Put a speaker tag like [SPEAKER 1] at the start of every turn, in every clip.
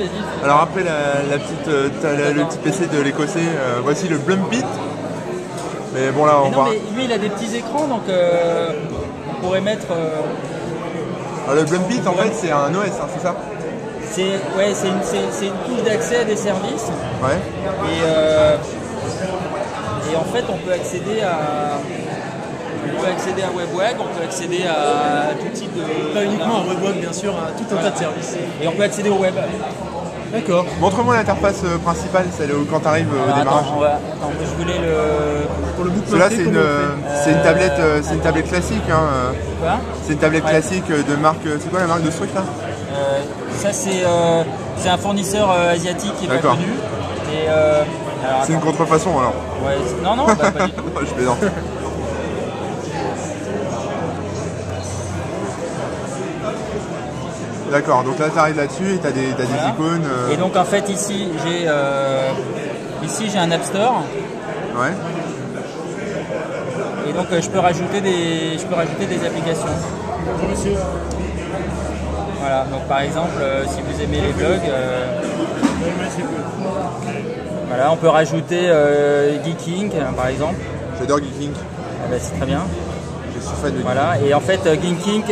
[SPEAKER 1] vas-y.
[SPEAKER 2] Alors après la petite, le petit PC de l'écossais, voici le Blumpit. Mais bon là on va...
[SPEAKER 1] Mais lui il a des petits écrans donc on pourrait mettre...
[SPEAKER 2] Alors, le Blumpit en fait c'est un OS, hein, c'est ça?
[SPEAKER 1] C'est une touche d'accès à des services.
[SPEAKER 2] Ouais.
[SPEAKER 1] Et en fait on peut accéder à WebWag, on peut accéder à tout type de...
[SPEAKER 3] Pas uniquement à WebWag bien sûr, à tout un tas de services.
[SPEAKER 1] Et on peut accéder au web.
[SPEAKER 3] D'accord.
[SPEAKER 2] Montre-moi l'interface principale, celle où quand tu arrives au démarrage.
[SPEAKER 1] Attends, je voulais le...
[SPEAKER 3] Pour le bookmarker,
[SPEAKER 2] Là c'est une tablette, c'est une tablette classique. Hein.
[SPEAKER 1] Quoi?
[SPEAKER 2] C'est une tablette classique de marque. C'est quoi la marque de ce truc là?
[SPEAKER 1] Ça c'est un fournisseur asiatique qui est pas connu.
[SPEAKER 2] C'est une contrefaçon alors.
[SPEAKER 1] Ouais, non, pas du tout.
[SPEAKER 2] Je plaisante. D'accord, donc là tu arrives là-dessus et tu as des icônes.
[SPEAKER 1] Et donc en fait ici j'ai un App Store.
[SPEAKER 2] Ouais.
[SPEAKER 1] Et donc je peux rajouter des applications. Voilà, donc par exemple si vous aimez les blogs, voilà, on peut rajouter Geeking par exemple.
[SPEAKER 2] J'adore Geeking.
[SPEAKER 1] C'est très bien.
[SPEAKER 2] Je suis fan de Geeking.
[SPEAKER 1] Voilà, et en fait Geeking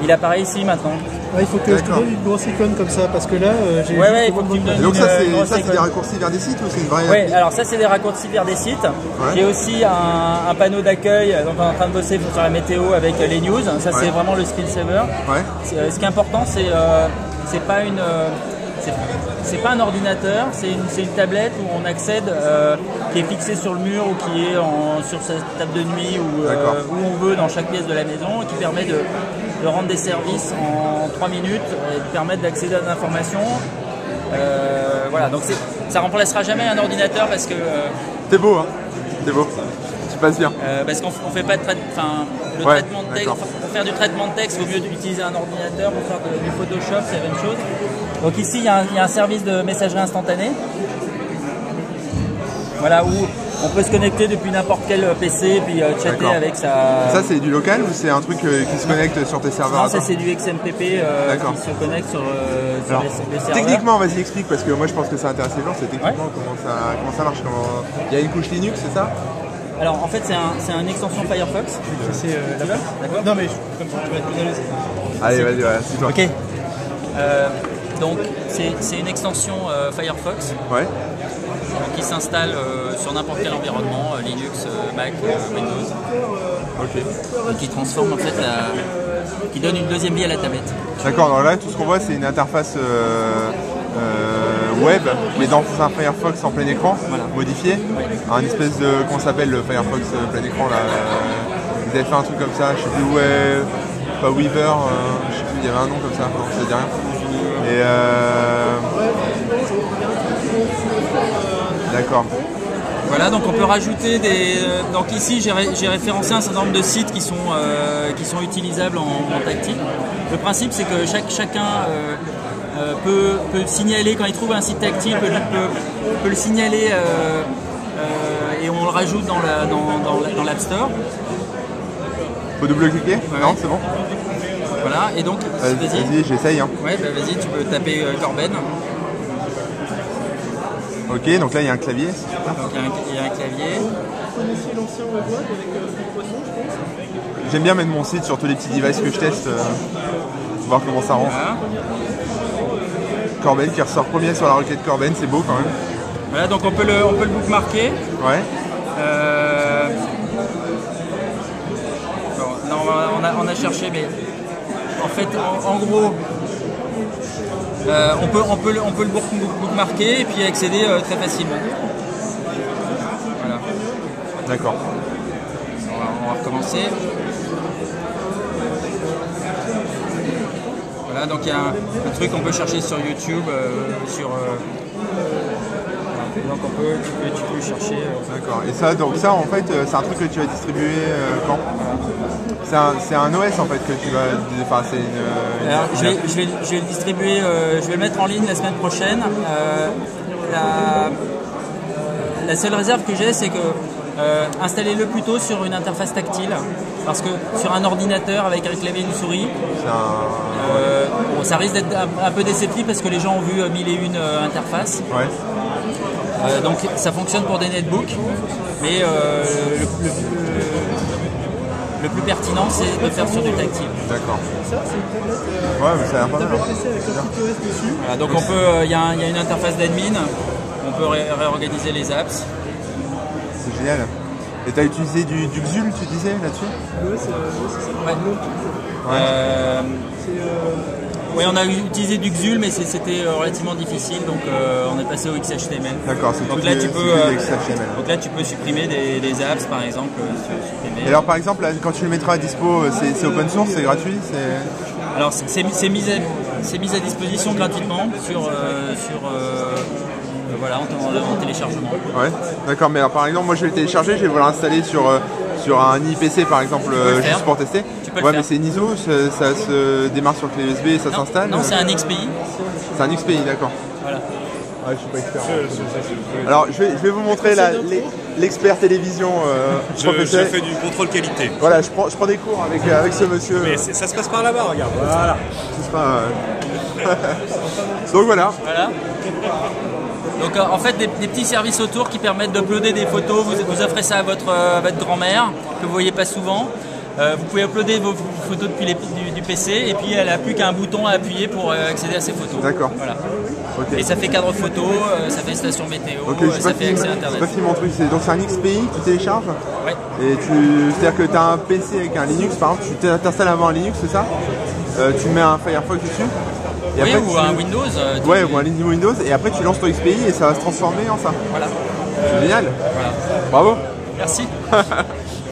[SPEAKER 1] il apparaît ici maintenant.
[SPEAKER 3] Ouais, il faut que je te donne une grosse icône comme ça parce que là j'ai...
[SPEAKER 1] Ouais, il faut que tu me donnes.
[SPEAKER 2] Donc ça c'est des raccourcis vers des sites ou c'est une vraie...
[SPEAKER 1] Ouais, alors ça c'est des raccourcis vers des sites. Ouais. J'ai aussi un panneau d'accueil, donc on est en train de bosser sur la météo avec les news. Ça c'est vraiment le screensaver. Ouais. Ce qui est important c'est pas un ordinateur, c'est une tablette où on accède, qui est fixée sur le mur ou qui est sur sa table de nuit ou où on veut dans chaque pièce de la maison, et qui permet de rendre des services en 3 minutes et de permettre d'accéder à des informations. Voilà, donc ça remplacera jamais un ordinateur parce que...
[SPEAKER 2] T'es beau, hein. T'es beau. Tu passes bien.
[SPEAKER 1] Parce qu'on fait pas de traitement de texte. Pour faire du traitement de texte, il vaut mieux utiliser un ordinateur. Pour faire du Photoshop, c'est la même chose. Donc ici, il y a un service de messagerie instantanée. Voilà, où on peut se connecter depuis n'importe quel PC et puis chatter avec sa...
[SPEAKER 2] Ça c'est du local ou c'est un truc qui se connecte sur tes serveurs?
[SPEAKER 1] Non, ça c'est du XMPP qui se connecte sur les serveurs.
[SPEAKER 2] Techniquement, vas-y explique parce que moi je pense que ça intéresse les gens, c'est techniquement comment ça marche. Il y a une couche Linux, c'est ça?
[SPEAKER 1] Alors en fait c'est une extension Firefox.
[SPEAKER 3] C'est là-bas. D'accord. Non mais comme ça tu vas être plus à l'aise.
[SPEAKER 2] Allez vas-y, ouais, c'est toi.
[SPEAKER 1] Ok. Donc c'est une extension Firefox.
[SPEAKER 2] Ouais.
[SPEAKER 1] Qui s'installe sur n'importe quel environnement, Linux, Mac, Windows.
[SPEAKER 2] Ok.
[SPEAKER 1] Et qui transforme en fait qui donne une deuxième vie à la tablette.
[SPEAKER 2] D'accord, alors là tout ce qu'on voit c'est une interface web, mais dans un Firefox en plein écran, modifié. Ouais. Un espèce de, comment ça s'appelle le Firefox plein écran là, vous avez fait un truc comme ça, je sais plus où est, pas Weaver, je sais plus, il y avait un nom comme ça, ça dit rien. Et d'accord.
[SPEAKER 1] Voilà, donc on peut rajouter des... Donc ici j'ai référencé un certain nombre de sites qui sont utilisables en tactile. Le principe c'est que chacun peut signaler, quand il trouve un site tactile, peut le signaler et on le rajoute dans l'App Store.
[SPEAKER 2] Faut double-cliquer? Ouais. Non, c'est bon.
[SPEAKER 1] Voilà, et donc...
[SPEAKER 2] Vas-y, j'essaye. Hein.
[SPEAKER 1] Ouais, bah vas-y, tu peux taper Corben.
[SPEAKER 2] Ok, donc là il y a un clavier.
[SPEAKER 1] Donc il y a un clavier.
[SPEAKER 3] Vous connaissiez l'ancien WebWag avec Poisson, je pense.
[SPEAKER 2] J'aime bien mettre mon site sur tous les petits devices que je teste, voir comment ça rend. Voilà. Corben qui ressort premier sur la requête Corben, c'est beau quand même.
[SPEAKER 1] Voilà, donc on peut le bookmarker.
[SPEAKER 2] Ouais.
[SPEAKER 1] Bon, non, on a cherché, mais en fait, en gros. On peut le bookmarker et puis accéder très facilement. Voilà.
[SPEAKER 2] D'accord.
[SPEAKER 1] On va recommencer. Voilà, donc il y a un truc qu'on peut chercher sur YouTube, donc tu peux chercher.
[SPEAKER 2] D'accord. Et ça, donc ça en fait, c'est un truc que tu vas distribuer quand? C'est un OS en fait que tu vas... Enfin, c'est une...
[SPEAKER 1] Alors, je vais le distribuer, je vais le mettre en ligne la semaine prochaine. La seule réserve que j'ai, c'est que Installez-le plutôt sur une interface tactile, parce que sur un ordinateur avec un clavier et une souris, bon, ça risque d'être un peu déceptif parce que les gens ont vu 1001 interfaces.
[SPEAKER 2] Ouais.
[SPEAKER 1] Donc ça fonctionne pour des netbooks, mais le plus pertinent c'est de faire sur du tactile.
[SPEAKER 2] D'accord.
[SPEAKER 3] Ça, c'est une tablette,
[SPEAKER 2] Ouais, mais ça a l'air pas mal.
[SPEAKER 3] tablette PC avec un petit OS dessus.
[SPEAKER 1] Voilà, donc il y a une interface d'admin, on peut réorganiser les apps.
[SPEAKER 2] C'est génial. Et tu as utilisé du Xul, tu disais, là-dessus?
[SPEAKER 3] Ouais, c'est ça.
[SPEAKER 1] Ouais. Oui, on a utilisé du Xul, mais c'était relativement difficile, donc on est passé au XHTML.
[SPEAKER 2] D'accord, c'est
[SPEAKER 1] donc
[SPEAKER 2] tout
[SPEAKER 1] là,
[SPEAKER 2] du XHTML.
[SPEAKER 1] Donc là, tu peux supprimer des apps, par exemple.
[SPEAKER 2] Et alors, par exemple, là, quand tu le mettras à dispo, c'est open source, c'est gratuit?
[SPEAKER 1] Alors, c'est mis à disposition gratuitement voilà, en téléchargement.
[SPEAKER 2] Ouais, d'accord, mais alors, par exemple, moi je vais le télécharger, je vais vouloir l'installer sur un IPC par exemple, juste pour tester. Ouais, mais c'est une ISO, ça se démarre sur clé USB et ça s'installe?
[SPEAKER 1] Non, c'est un XPI.
[SPEAKER 2] C'est un XPI, d'accord.
[SPEAKER 1] Voilà.
[SPEAKER 2] Ouais, je suis pas expert. Alors, je vais vous montrer l'expert télévision.
[SPEAKER 4] Je fais du contrôle qualité.
[SPEAKER 2] Voilà, je prends des cours avec ce monsieur.
[SPEAKER 4] Mais ça se passe par là-bas, regarde. Voilà.
[SPEAKER 2] Ce sera, donc voilà.
[SPEAKER 1] Voilà. Donc en fait des petits services autour qui permettent d'uploader des photos, vous offrez ça à votre grand-mère que vous voyez pas souvent. Vous pouvez uploader vos photos depuis du PC et puis elle n'a plus qu'un bouton à appuyer pour accéder à ces photos.
[SPEAKER 2] D'accord.
[SPEAKER 1] Voilà.
[SPEAKER 2] Okay.
[SPEAKER 1] Et ça fait cadre photo, ça fait station météo,
[SPEAKER 2] ça fait accès à Internet. C'est pas fini mon truc, donc c'est un XPI que tu télécharges.
[SPEAKER 1] Ouais.
[SPEAKER 2] Et c'est-à-dire que tu as un PC avec un Linux par exemple, tu t'installes avant un Linux, c'est ça? Tu mets un Firefox dessus. Et
[SPEAKER 1] oui,
[SPEAKER 2] après,
[SPEAKER 1] ou un Windows.
[SPEAKER 2] Ouais, ou un Windows, et après tu lances ton XPI et ça va se transformer en ça.
[SPEAKER 1] Voilà.
[SPEAKER 2] C'est génial.
[SPEAKER 1] Voilà.
[SPEAKER 2] Bravo.
[SPEAKER 1] Merci.